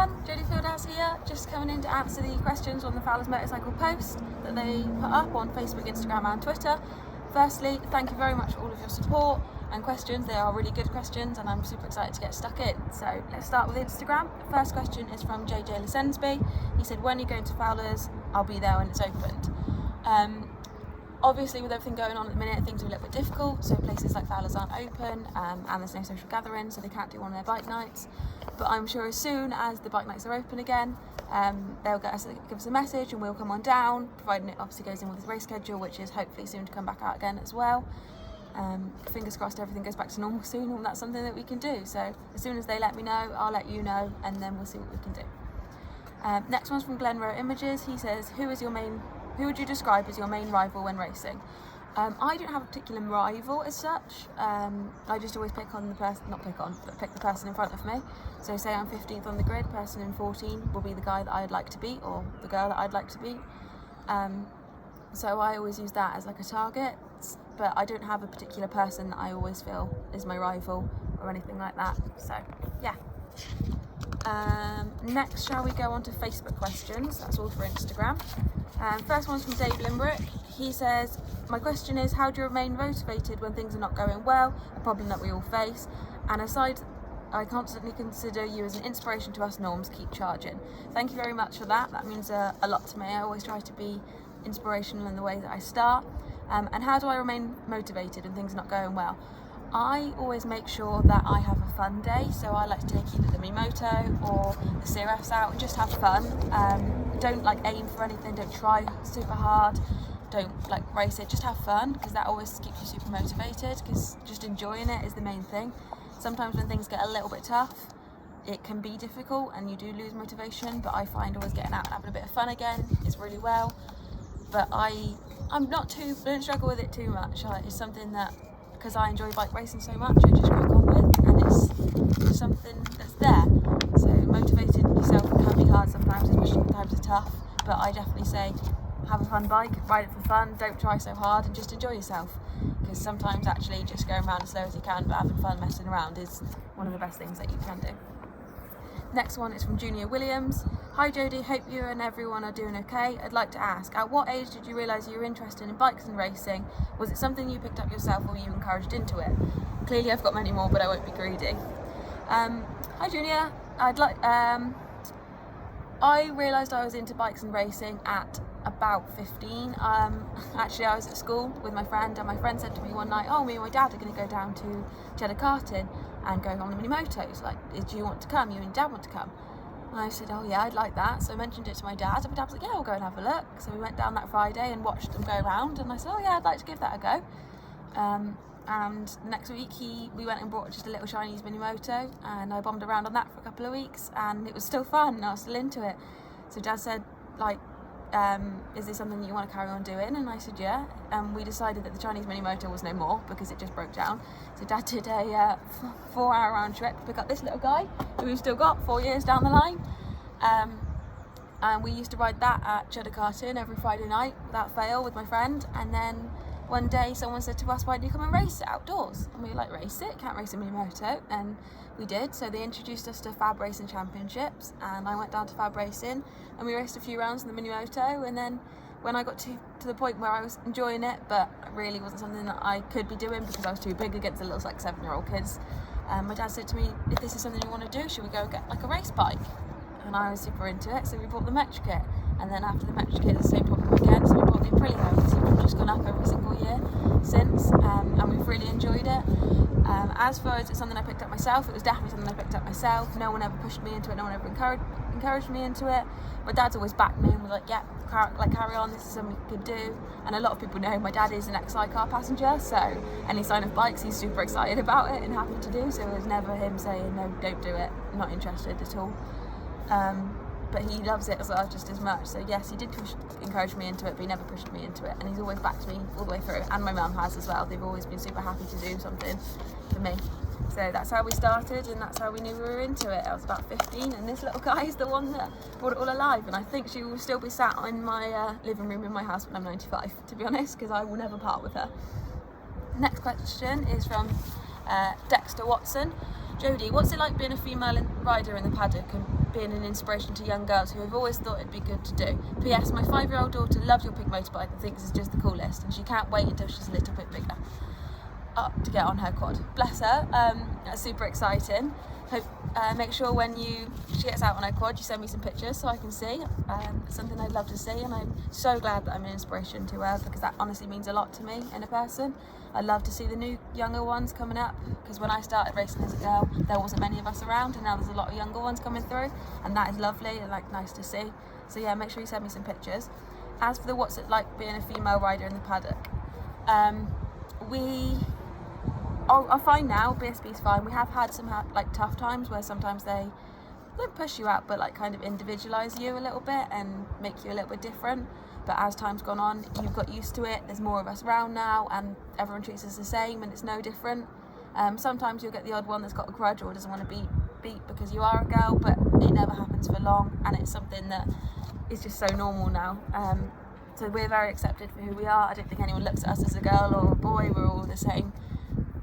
everyone, Jodie Fieldhouse here, just coming in to answer the questions on the Fowlers motorcycle post that they put up on Facebook, Instagram and Twitter. Firstly, thank you very much for all of your support and questions. They are really good questions and I'm super excited to get stuck in. So let's start with Instagram. The first question is from JJ Lisensby. He said, when are you going to Fowlers? I'll be there when it's opened. Obviously with everything going on at the minute, things are a little bit difficult, so places like Fowlers aren't open and there's no social gathering, so they can't do one of their bike nights. But I'm sure as soon as the bike nights are open again, they'll give us a message and we'll come on down, providing it obviously goes in with the race schedule, which is hopefully soon to come back out again as well. Fingers crossed everything goes back to normal soon, and that's something that we can do. So as soon as they let me know, I'll let you know, and then we'll see what we can do. Next one's from Glen Rowe Images. He says, who would you describe as your main rival when racing? I don't have a particular rival as such. I just always pick the person in front of me. So say I'm 15th on the grid, person in 14 will be the guy that I'd like to beat, or the girl that I'd like to beat. So I always use that as like a target, but I don't have a particular person that I always feel is my rival or anything like that. So yeah. Next, shall we go on to Facebook questions? That's all for Instagram. First one's from Dave Limbrick. He says, my question is, how do you remain motivated when things are not going well, a problem that we all face? And aside, I constantly consider you as an inspiration to us norms. Keep charging. Thank you very much for that. That means a lot to me. I always try to be inspirational in the way that I start. And how do I remain motivated when things are not going well? I always make sure that I have a fun day, so I like to take either the Mimoto or the CRFs out and just have fun. Don't aim for anything, don't try super hard, don't race it, just have fun, because that always keeps you super motivated, because just enjoying it is the main thing. Sometimes when things get a little bit tough, it can be difficult and you do lose motivation, but I find always getting out and having a bit of fun again is really well. But I don't struggle with it too much. It's something that, because I enjoy bike racing so much, I just crack on with, and it's just something that's there. So motivating yourself can be hard sometimes, especially when times are tough, but I definitely say have a fun bike, ride it for fun, don't try so hard, and just enjoy yourself, because sometimes actually just going around as slow as you can but having fun messing around is one of the best things that you can do. Next one is from Junior Williams. Hi Jodie, hope you and everyone are doing okay. I'd like to ask, at what age did you realise you were interested in bikes and racing? Was it something you picked up yourself or were you encouraged into it? Clearly I've got many more, but I won't be greedy. Hi Junior, I realised I was into bikes and racing at about 15. Actually I was at school with my friend, and my friend said to me one night, oh, me and my dad are going to go down to Cheddar Carton and go on the mini motos. Do you want to come? You and dad want to come? And I said, oh yeah, I'd like that. So I mentioned it to my dad, and my dad was like, yeah, we'll go and have a look. So we went down that Friday and watched them go around, and I said, oh yeah, I'd like to give that a go. And next week we went and bought just a little Chinese mini moto, and I bombed around on that for a couple of weeks, and it was still fun, and I was still into it. So dad said, is this something that you want to carry on doing? And I said yeah, and we decided that the Chinese mini motor was no more because it just broke down. So dad did a 4-hour round trip to pick up this little guy who we've still got 4 years down the line, and we used to ride that at Cheddar Carton every Friday night without fail with my friend. And then one day someone said to us, why don't you come and race it outdoors? And we were like, race it? Can't race a mini moto. And we did. So they introduced us to Fab Racing Championships, and I went down to Fab Racing and we raced a few rounds in the mini moto. And then when I got to the point where I was enjoying it, but it really wasn't something that I could be doing because I was too big against the little 7-year-old kids, my dad said to me, if this is something you want to do, should we go get a race bike? And I was super into it, so we bought the Metro kit. And then after the Metro kit, the same problem again, so we bought the Aprilia, so we've just gone up every single year since, and we've really enjoyed it. As far as it's something I picked up myself, it was definitely something I picked up myself. No one ever pushed me into it, no one ever encouraged me into it. My dad's always backed me and was like, yeah, carry on, this is something you could do. And a lot of people know my dad is an ex-sidecar passenger, so any sign of bikes he's super excited about it and happy to do, so it was never him saying no, don't do it, I'm not interested at all. But he loves it as well, just as much. So yes, he did encourage me into it, but he never pushed me into it, and he's always backed me all the way through, and my mum has as well. They've always been super happy to do something for me. So that's how we started, and that's how we knew we were into it. I was about 15, and this little guy is the one that brought it all alive, and I think she will still be sat in my living room in my house when I'm 95, to be honest, because I will never part with her. Next question is from Dexter Watson. Jodie, what's it like being a female rider in the paddock and being an inspiration to young girls who have always thought it'd be good to do? P.S. My 5-year-old daughter loves your pink motorbike and thinks it's just the coolest, and she can't wait until she's a little bit bigger to get on her quad. Bless her. That's super exciting. Hope make sure when she gets out on her quad, you send me some pictures so I can see. It's something I'd love to see, and I'm so glad that I'm an inspiration to her, because that honestly means a lot to me in a person. I love to see the new younger ones coming up, because when I started racing as a girl, there wasn't many of us around, and now there's a lot of younger ones coming through, and that is lovely and nice to see. So yeah, make sure you send me some pictures. As for the what's it like being a female rider in the paddock, I find now BSB's fine. We have had some tough times where sometimes they don't push you out, but kind of individualise you a little bit and make you a little bit different. But as time's gone on, you've got used to it. There's more of us around now, and everyone treats us the same, and it's no different. Sometimes you'll get the odd one that's got a grudge or doesn't want to be beat because you are a girl, but it never happens for long, and it's something that is just so normal now. So we're very accepted for who we are. I don't think anyone looks at us as a girl or a boy. We're all the same.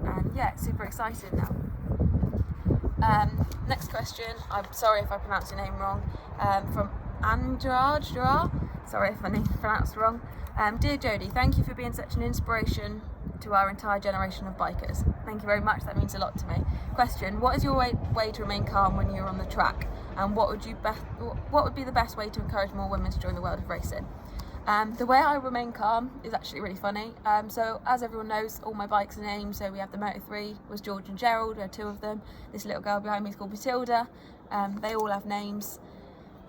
And yeah, it's super exciting now. Next question, I'm sorry if I pronounced your name wrong, from Andrade, sorry if I pronounced wrong. Dear Jodie, thank you for being such an inspiration to our entire generation of bikers. Thank you very much, that means a lot to me. Question, what is your way to remain calm when you're on the track, and what would be the best way to encourage more women to join the world of racing? The way I remain calm is actually really funny. So as everyone knows, all my bikes are named. So we have the Moto 3 was George and Gerald, we had 2 of them. This little girl behind me is called Matilda. They all have names.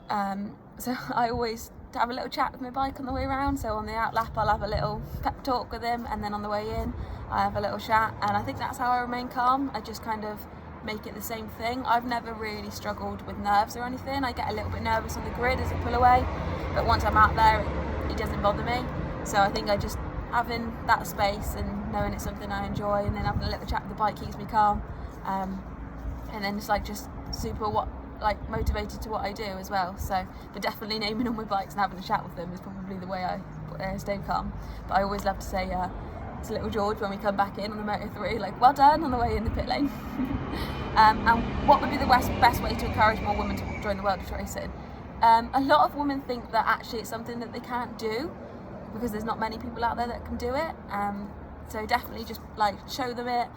So I always have a little chat with my bike on the way around. So on the out lap I'll have a little pep talk with him, and then on the way in I have a little chat, and I think that's how I remain calm. I just kind of make it the same thing. I've never really struggled with nerves or anything. I get a little bit nervous on the grid as I pull away, but once I'm out there it doesn't bother me. So I think I just having that space and knowing it's something I enjoy, and then having a little chat with the bike keeps me calm, and then it's just super motivated to what I do as well. So but definitely naming all my bikes and having a chat with them is probably the way I stay calm. But I always love to say to little George when we come back in on the Moto 3, well done on the way in the pit lane. And what would be the best way to encourage more women to join the world of racing? A lot of women think that actually it's something that they can't do because there's not many people out there that can do it. So definitely just show them it,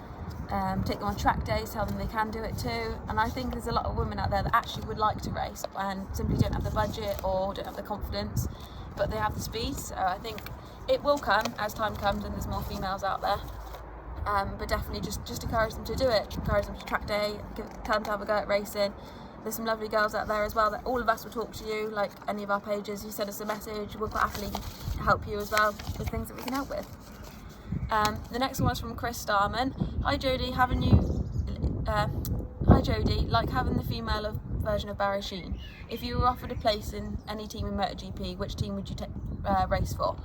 take them on track days, tell them they can do it too. And I think there's a lot of women out there that actually would like to race and simply don't have the budget or don't have the confidence, but they have the speed. So I think it will come as time comes and there's more females out there. But definitely just encourage them to do it, encourage them to track day, tell them to have a go at racing. There's some lovely girls out there as well that all of us will talk to you, any of our pages. You send us a message, we'll happily help you as well with things that we can help with. The next one is from Chris Starman. Hi Jodie, having the female version of Barry Sheen. If you were offered a place in any team in MotoGP, which team would you race for?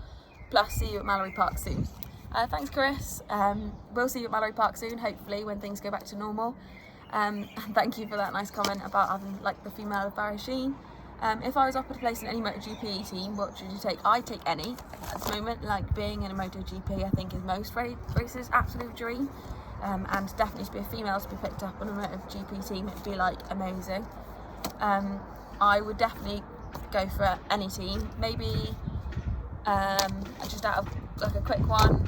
Plus, see you at Mallory Park soon. Thanks Chris. We'll see you at Mallory Park soon, hopefully when things go back to normal. And thank you for that nice comment about having the female of Barry Sheen. If I was offered a place in any MotoGP team, what would you take? I'd take any at the moment. Being in a MotoGP, I think is most races' absolute dream. And definitely to be a female to be picked up on a MotoGP team, it'd be amazing. I would definitely go for any team. Maybe just out of a quick one,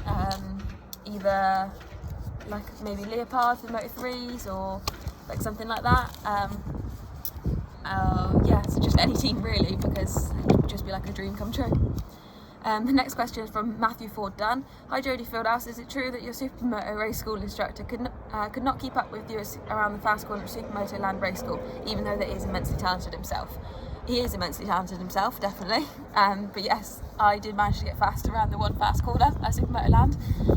either maybe Leopard for Moto 3s or something like that. So just any team really, because it would just be a dream come true. The next question is from Matthew Ford Dunn. Hi Jodie Fieldhouse, is it true that your Supermoto race school instructor could not keep up with you around the fast corner at Supermoto Land Race School, even though that he is immensely talented himself? He is immensely talented himself, definitely. But yes, I did manage to get fast around the one fast corner at Supermoto Land.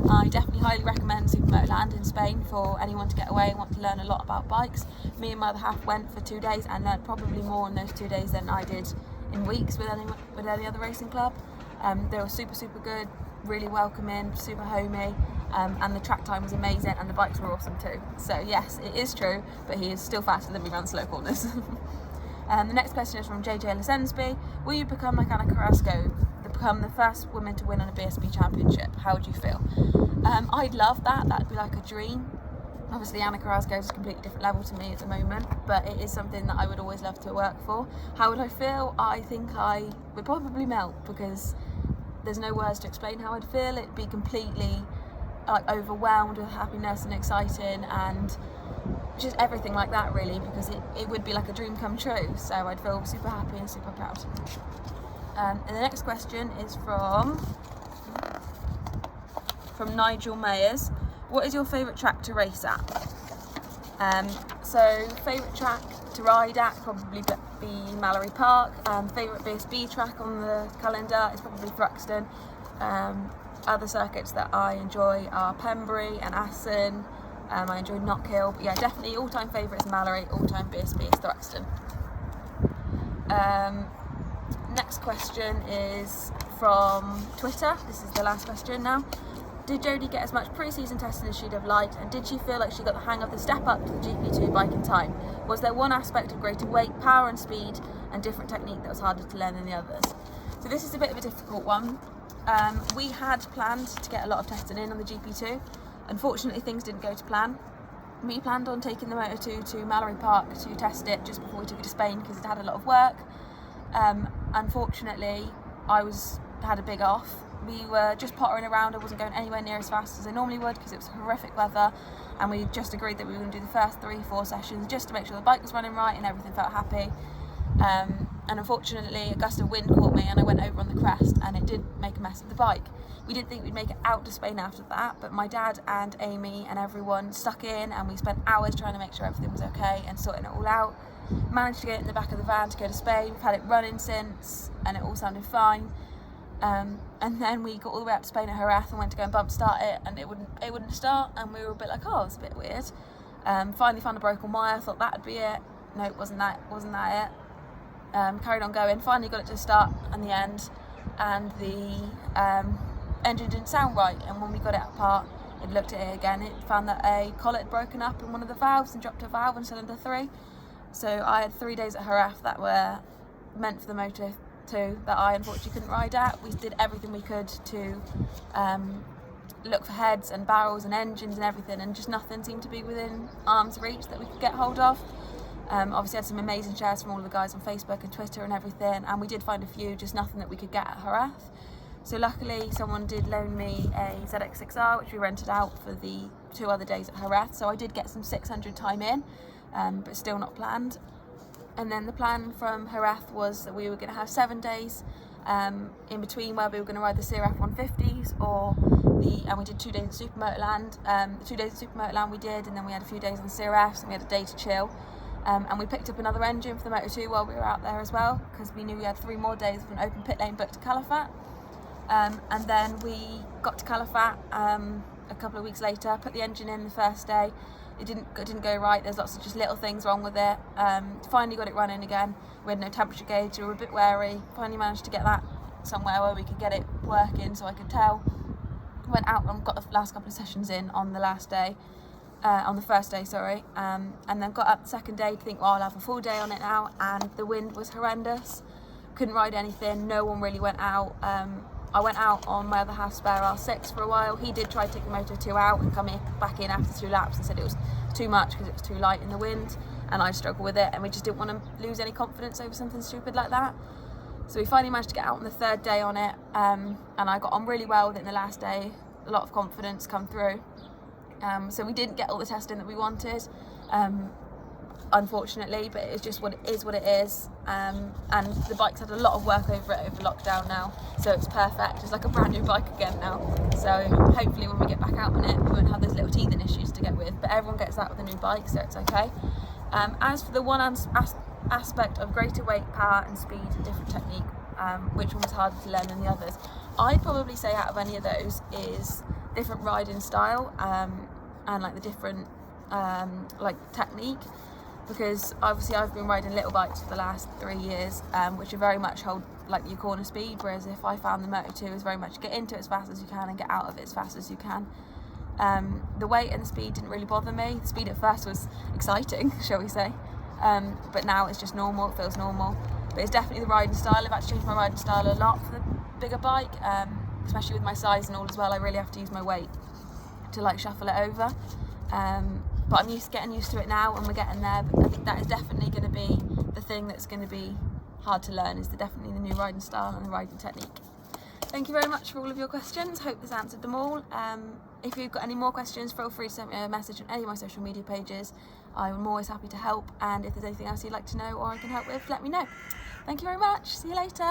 I definitely highly recommend Supermoto Land in Spain for anyone to get away and want to learn a lot about bikes. Me and my other half went for 2 days and learned probably more in those 2 days than I did in weeks with any other racing club. They were super good, really welcoming, super homey, and the track time was amazing and the bikes were awesome too. So yes, it is true, but he is still faster than me around slow corners. The next question is from JJ Lesensby. Will you become like Anna Carrasco, become the first woman to win on a BSB championship? How would you feel? I'd love that. That'd be a dream. Obviously Anna Carrasco is a completely different level to me at the moment, but it is something that I would always love to work for. How would I feel? I think I would probably melt, because there's no words to explain how I'd feel. It'd be completely like overwhelmed with happiness and exciting and just everything like that, really, because it would be like a dream come true. So I'd feel super happy and super proud. And the next question is from Nigel Mayers. What is your favourite track to race at? So favourite track to ride at probably be Mallory Park. Favourite BSB track on the calendar is probably Thruxton. Other circuits that I enjoy are Pembury and Aston. I enjoy Knockhill, but yeah, definitely all-time favourite is Mallory, all-time BSB is Thruxton. Next question is from Twitter. This is the last question now. Did Jodie get as much pre-season testing as she'd have liked, and did she feel like she got the hang of the step up to the GP2 bike in time? Was there one aspect of greater weight, power and speed and different technique that was harder to learn than the others? So this is a bit of a difficult one. We had planned to get a lot of testing in on the GP2. Unfortunately, things didn't go to plan. We planned on taking the Moto2 to Mallory Park to test it just before we took it to Spain, because it had a lot of work. Unfortunately, I had a big off. We were just pottering around. I wasn't going anywhere near as fast as I normally would because it was horrific weather, and we just agreed that we were going to do the first 3-4 sessions just to make sure the bike was running right and everything felt happy. And unfortunately, a gust of wind caught me and I went over on the crest, and it did make a mess of the bike. We didn't think we'd make it out to Spain after that, but my dad and Amy and everyone stuck in, and we spent hours trying to make sure everything was okay and sorting it all out. Managed to get it in the back of the van to go to Spain. We've had it running since, and it all sounded fine. And then we got all the way up to Spain at Jerez and went to go and bump start it, and it wouldn't start, and we were a bit like, oh, it's a bit weird. Finally found a broken wire, thought that'd be it. No, it wasn't that it. Carried on going, finally got it to start in the end, and the engine didn't sound right, and when we got it apart, it looked at it again, it found that a collet had broken up in one of the valves and dropped a valve in cylinder 3. So I had 3 days at Jerez that were meant for the Moto2 that I unfortunately couldn't ride at. We did everything we could to look for heads and barrels and engines and everything, and just nothing seemed to be within arm's reach that we could get hold of. Obviously had some amazing shares from all of the guys on Facebook and Twitter and everything, and we did find a few, just nothing that we could get at Jerez. So luckily someone did loan me a ZX6R, which we rented out for the 2 other days at Jerez, so I did get some 600 time in, but still not planned. And then the plan from Jerez was that we were going to have 7 days in between, where we were going to ride the CRF 150s and we did 2 days at Supermotorland. The 2 days at Supermotorland we did, and then we had a few days on the CRFs, and we had a day to chill. And we picked up another engine for the Moto2 while we were out there as well, because we knew we had 3 more days of an open pit lane booked to Calafat. And then we got to Calafat a couple of weeks later, put the engine in the first day. It didn't go right. There's lots of just little things wrong with it. Finally got it running again. We had no temperature gauge, we were a bit wary. Finally managed to get that somewhere where we could get it working so I could tell. Went out and got the last couple of sessions in on the last day. On the first day, sorry, and then got up the second day to think, well, I'll have a full day on it now, and the wind was horrendous. Couldn't ride anything, no one really went out. I went out on my other half spare R6 for a while. He did try to take the Moto2 out and come back in after 2 laps and said it was too much because it was too light in the wind, and I struggled with it, and we just didn't want to lose any confidence over something stupid like that. So we finally managed to get out on the 3rd day on it, and I got on really well with it in the last day. A lot of confidence come through. So we didn't get all the testing that we wanted, unfortunately, but it's just what it is. And the bike's had a lot of work over it over lockdown now, so it's perfect. It's like a brand new bike again now. So hopefully when we get back out on it, we won't have those little teething issues to get with, but everyone gets that with a new bike, so it's okay. As for the one aspect of greater weight, power and speed and different technique, which one was harder to learn than the others, I'd probably say out of any of those is different riding style, and like the different like technique, because obviously I've been riding little bikes for the last 3 years, which are very much hold like your corner speed, whereas if I found the Moto2 is very much get into it as fast as you can and get out of it as fast as you can. The weight and the speed didn't really bother me. The speed at first was exciting, shall we say, but now it's just normal, it feels normal. But it's definitely the riding style. I've had to change my riding style a lot for the bigger bike, especially with my size and all as well. I really have to use my weight to like shuffle it over. but I'm getting used to it now, and we're getting there. But I think that is definitely going to be the thing that's going to be hard to learn, is definitely the new riding style and the riding technique. Thank you very much for all of your questions. Hope this answered them all. If you've got any more questions, feel free to send me a message on any of my social media pages. I'm always happy to help, and if there's anything else you'd like to know or I can help with, let me know. Thank you very much. See you later.